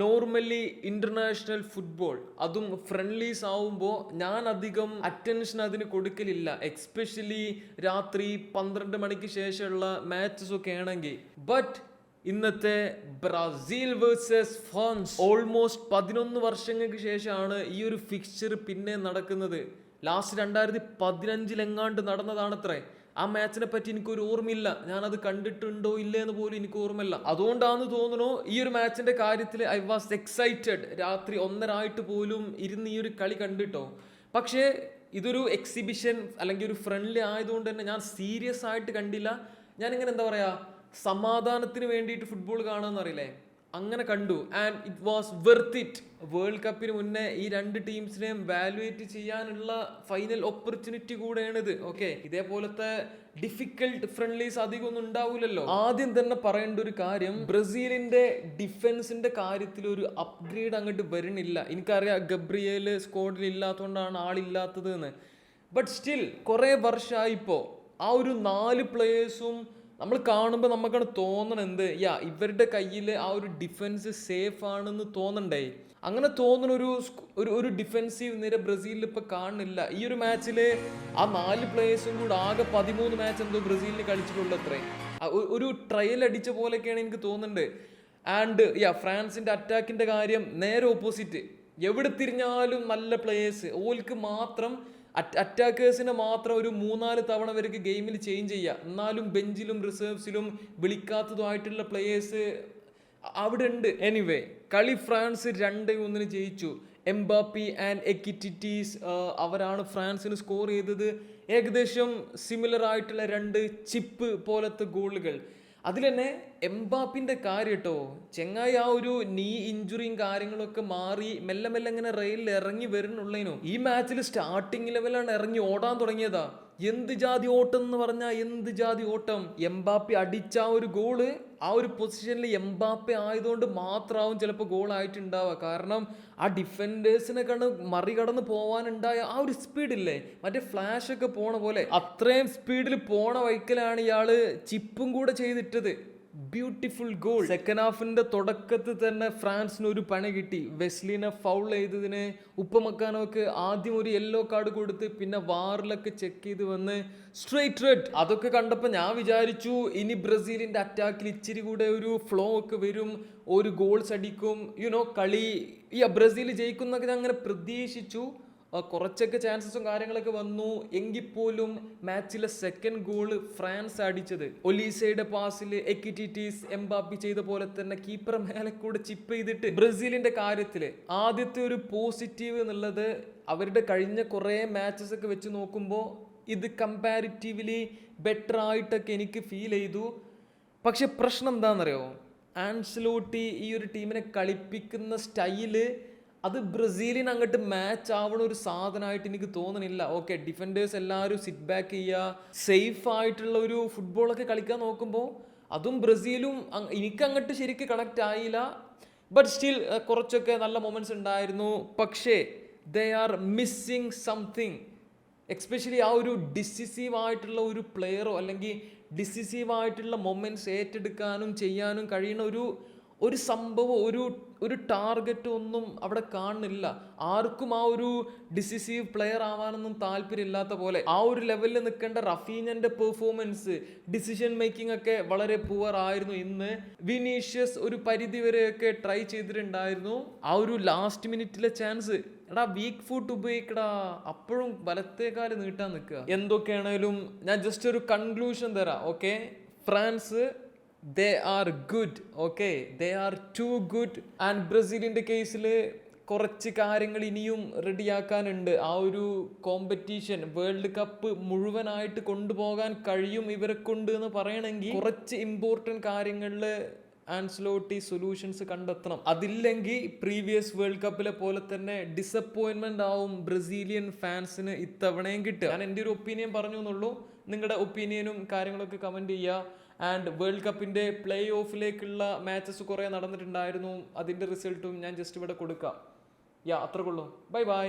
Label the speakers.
Speaker 1: Normally international football അതും friendlies ആവുമ്പോൾ ഞാൻ അധികം അറ്റൻഷൻ അതിന് കൊടുക്കലില്ല. എക്സ്പെഷ്യലി രാത്രി 12 മണിക്ക് ശേഷമുള്ള മാച്ചസ് ഒക്കെ ആണെങ്കിൽ. ബട്ട് ഇന്നത്തെ ബ്രസീൽ വേഴ്സസ് ഫ്രാൻസ് ഓൾമോസ്റ്റ് 11 വർഷങ്ങൾക്ക് ശേഷമാണ് ഈ ഒരു ഫിക്സ്ചർ പിന്നെ നടക്കുന്നത്. ലാസ്റ്റ് 2015 എങ്ങാണ്ട് നടന്നതാണത്രേ. ആ മാച്ചിനെ പറ്റി എനിക്കൊരു ഓർമ്മയില്ല, ഞാനത് കണ്ടിട്ടുണ്ടോ ഇല്ലേ എന്ന് പോലും എനിക്ക് ഓർമ്മയില്ല. അതുകൊണ്ടാണെന്ന് തോന്നുന്നു ഈ ഒരു മാച്ചിന്റെ കാര്യത്തിൽ ഐ വാസ് എക്സൈറ്റഡ്. രാത്രി 1:30 പോലും ഇരുന്ന് ഈ ഒരു കളി കണ്ടിട്ടോ. പക്ഷേ ഇതൊരു എക്സിബിഷൻ അല്ലെങ്കിൽ ഒരു ഫ്രണ്ട്ലി ആയതുകൊണ്ട് തന്നെ ഞാൻ സീരിയസ് ആയിട്ട് കണ്ടില്ല. ഞാനിങ്ങനെ എന്താ പറയാ, സമാധാനത്തിന് വേണ്ടിയിട്ട് ഫുട്ബോൾ കാണുമെന്ന് അറിയില്ലേ, അങ്ങനെ കണ്ടു. And it was Worth it. World കപ്പിന് മുന്നേ ഈ രണ്ട് ടീംസിനെയും വാലുവേറ്റ് ചെയ്യാനുള്ള ഫൈനൽ ഓപ്പർച്യൂണിറ്റി കൂടെയാണിത്. ഓക്കെ, ഇതേപോലത്തെ ഡിഫിക്കൽട്ട് ഫ്രണ്ട്ലീസ് അധികം ഒന്നും ഉണ്ടാവില്ലല്ലോ. ആദ്യം തന്നെ പറയേണ്ട ഒരു കാര്യം, ബ്രസീലിന്റെ ഡിഫൻസിന്റെ കാര്യത്തിൽ ഒരു അപ്ഗ്രേഡ് അങ്ങോട്ട് വരുന്നില്ല. എനിക്കറിയാം ഗബ്രിയേൽ സ്ക്വാഡിൽ ഇല്ലാത്തതുകൊണ്ടാണ് ആളില്ലാത്തത് എന്ന്. ബട്ട് സ്റ്റിൽ കുറെ വർഷമായി ഇപ്പോൾ ആ ഒരു 4 പ്ലേയേഴ്സും നമ്മൾ കാണുമ്പോൾ നമുക്കാണ് തോന്നണം എന്ത്, ഇവരുടെ കയ്യിൽ ആ ഒരു ഡിഫൻസ് സേഫ് ആണെന്ന് തോന്നണ്ടേ. അങ്ങനെ തോന്നുന്ന ഒരു ഡിഫൻസീവ് നിര ബ്രസീലിൽ ഇപ്പൊ കാണുന്നില്ല. ഈ ഒരു മാച്ചിൽ ആ 4 പ്ലേയേഴ്സും കൂടെ ആകെ 13 മാച്ച് എന്തോ ബ്രസീലിന് കളിച്ചിട്ടുള്ളൂ അത്രേ. ഒരു ട്രയൽ അടിച്ച പോലെയൊക്കെയാണ് എനിക്ക് തോന്നുന്നുണ്ട്. ആൻഡ് ഫ്രാൻസിന്റെ അറ്റാക്കിന്റെ കാര്യം നേരെ ഓപ്പോസിറ്റ്. എവിടെ തിരിഞ്ഞാലും നല്ല പ്ലേയേഴ്സ്, ഓൽക്ക് മാത്രം അറ്റാക്കേഴ്സിനെ മാത്രം ഒരു 3-4 തവണ വരെയൊക്കെ ഗെയിമിൽ ചേഞ്ച് ചെയ്യുക. എന്നാലും ബെഞ്ചിലും റിസർവ്സിലും വിളിക്കാത്തതുമായിട്ടുള്ള പ്ലേയേഴ്സ് അവിടെ ഉണ്ട്. എനിവേ, കളി ഫ്രാൻസ് 2-1 ജയിച്ചു. എംബാപ്പി ആൻഡ് എക്കിറ്റിറ്റീസ് അവരാണ് ഫ്രാൻസിന് സ്കോർ ചെയ്തത്. ഏകദേശം സിമിലർ ആയിട്ടുള്ള 2 ചിപ്പ് പോലത്തെ ഗോളുകൾ. അതിൽ തന്നെ എംബാപ്പിന്റെ കാര്യം കേട്ടോ, ചെങ്ങായി ആ ഒരു നീ ഇഞ്ചുറിയും കാര്യങ്ങളൊക്കെ മാറി മെല്ലെ മെല്ലെ ഇങ്ങനെ റെയിലിൽ ഇറങ്ങി വരുന്നുള്ളതിനോ. ഈ മാച്ചിൽ സ്റ്റാർട്ടിങ് ലെവലാണ് ഇറങ്ങി ഓടാൻ തുടങ്ങിയതാ. എന്ത് ജാതി ഓട്ടം എന്ന് പറഞ്ഞാൽ എന്ത് ജാതി ഓട്ടം. എംബാപ്പി അടിച്ച ആ ഒരു ഗോള് ആ ഒരു പൊസിഷനിൽ എംബാപ്പെ ആയതുകൊണ്ട് മാത്രമാവും ചിലപ്പോൾ ഗോൾ ആയിട്ടുണ്ടാവുക. കാരണം ആ ഡിഫൻഡേഴ്സിനെ മറികടന്ന് പോവാനുണ്ടായ ആ ഒരു സ്പീഡില്ലേ, മറ്റേ ഫ്ലാഷ് ഒക്കെ പോണ പോലെ അത്രയും സ്പീഡിൽ പോണ വൈക്കലാണ് ഇയാള് ചിപ്പും കൂടെ ചെയ്തിട്ടത്. Beautiful goal. സെക്കൻഡ് ഹാഫിന്റെ തുടക്കത്തിൽ തന്നെ ഫ്രാൻസിന് ഒരു പണി കിട്ടി. വെസ്ലിനെ ഫൗൾ ചെയ്തതിന് ഉപ്പമക്കാനോക്ക് ആദ്യം ഒരു യെല്ലോ കാർഡ് കൊടുത്ത് പിന്നെ വാറിലൊക്കെ ചെക്ക് ചെയ്ത് വന്ന് സ്ട്രേറ്റ് റെഡ്. അതൊക്കെ കണ്ടപ്പോൾ ഞാൻ വിചാരിച്ചു ഇനി ബ്രസീലിന്റെ അറ്റാക്കിൽ ഇച്ചിരി കൂടെ ഒരു ഫ്ലോ ഒക്കെ വരും, ഒരു ഗോൾസ് അടിക്കും, കളി ബ്രസീൽ ജയിക്കുന്നൊക്കെ ഞാൻ അങ്ങനെ പ്രതീക്ഷിച്ചു. കുറച്ചൊക്കെ ചാൻസസും കാര്യങ്ങളൊക്കെ വന്നു. എങ്കിൽ പോലും മാച്ചിലെ സെക്കൻഡ് ഗോള് ഫ്രാൻസ് അടിച്ചത് ഒലീസയുടെ പാസിൽ എക്കിറ്റിറ്റീസ് എംബാപ്പി ചെയ്ത പോലെ തന്നെ കീപ്പർ മേലെ കൂടെ ചിപ്പ് ചെയ്തിട്ട്. ബ്രസീലിന്റെ കാര്യത്തില് ആദ്യത്തെ ഒരു പോസിറ്റീവ് എന്നുള്ളത്, അവരുടെ കഴിഞ്ഞ കുറേ മാച്ചസ് ഒക്കെ വെച്ച് നോക്കുമ്പോൾ ഇത് കമ്പാരിറ്റീവ്ലി ബെറ്റർ ആയിട്ടൊക്കെ എനിക്ക് ഫീൽ ചെയ്തു. പക്ഷെ പ്രശ്നം എന്താണെന്നറിയോ, ആൻസലോട്ടി ഈ ഒരു ടീമിനെ കളിപ്പിക്കുന്ന സ്റ്റൈല് അത് ബ്രസീലിന് അങ്ങോട്ട് മാച്ച് ആവണ ഒരു സാധനമായിട്ട് എനിക്ക് തോന്നണില്ല. ഓക്കെ, ഡിഫൻഡേഴ്സ് എല്ലാവരും സിറ്റ് ബാക്ക് ചെയ്യുക, സേഫ് ആയിട്ടുള്ള ഒരു ഫുട്ബോളൊക്കെ കളിക്കാൻ നോക്കുമ്പോൾ അതും ബ്രസീലും എനിക്ക് അങ്ങോട്ട് ശരിക്കും കണക്ട് ആയില്ല. ബട്ട് സ്റ്റിൽ കുറച്ചൊക്കെ നല്ല മൊമെന്റ്സ് ഉണ്ടായിരുന്നു. പക്ഷേ they are missing something. Especially ആ ഒരു ഡിസിസീവ് ആയിട്ടുള്ള ഒരു പ്ലെയറോ അല്ലെങ്കിൽ ഡിസിസീവ് ആയിട്ടുള്ള മൊമെന്റ്സ് ഏറ്റെടുക്കാനും ചെയ്യാനും കഴിയുന്ന ഒരു സംഭവം, ഒരു ടാർഗറ്റ് ഒന്നും അവിടെ കാണുന്നില്ല. ആർക്കും ആ ഒരു ഡിസിസീവ് പ്ലെയർ ആവാനൊന്നും താല്പര്യമില്ലാത്ത പോലെ. ആ ഒരു ലെവലിൽ നിൽക്കേണ്ട റഫീനന്റെ പെർഫോമൻസ്, ഡിസിഷൻ മേക്കിംഗ് ഒക്കെ വളരെ പുവർ ആയിരുന്നു ഇന്ന്. വിനീഷ്യസ് ഒരു പരിധി വരെയൊക്കെ ട്രൈ ചെയ്തിട്ടുണ്ടായിരുന്നു. ആ ഒരു ലാസ്റ്റ് മിനിറ്റിലെ ചാൻസ്, വീക്ക് ഫുട്ട് ഉപയോഗിക്കടാ, അപ്പോഴും വലത്തേക്കാല് നീട്ടാൻ നിൽക്കുക. എന്തൊക്കെയാണേലും ഞാൻ ജസ്റ്റ് ഒരു കൺക്ലൂഷൻ തരാം. Okay, France they are good, okay, they are too good. and ബ്രസീലിന്റെ കേസിൽ കുറച്ച് കാര്യങ്ങൾ ഇനിയും റെഡിയാക്കാനുണ്ട്. ആ ഒരു കോമ്പറ്റീഷൻ വേൾഡ് കപ്പ് മുഴുവനായിട്ട് കൊണ്ടുപോകാൻ കഴിയും ഇവരെ കൊണ്ട് എന്ന് പറയണമെങ്കിൽ കുറച്ച് ഇമ്പോർട്ടൻറ്റ് കാര്യങ്ങളിൽ ആൻസലോട്ടി സൊല്യൂഷൻസ് കണ്ടെത്തണം. അതില്ലെങ്കിൽ പ്രീവിയസ് വേൾഡ് കപ്പിലെ പോലെ തന്നെ ഡിസപ്പോയിൻമെന്റ് ആവും ബ്രസീലിയൻ ഫാൻസിന് ഇത്തവണയും കിട്ടുക. ഞാൻ എൻ്റെ ഒരു ഒപ്പീനിയൻ പറഞ്ഞു എന്നുള്ളൂ. നിങ്ങളുടെ ഒപ്പീനിയനും കാര്യങ്ങളൊക്കെ കമൻറ്റ് ചെയ്യുക. ആൻഡ് വേൾഡ് കപ്പിൻ്റെ പ്ലേ ഓഫിലേക്കുള്ള മാച്ചസ് കുറേ നടന്നിട്ടുണ്ടായിരുന്നു. അതിൻ്റെ റിസൾട്ടും ഞാൻ ജസ്റ്റ് ഇവിടെ കൊടുക്കാം. അത്രക്കുള്ളൂ. Bye by.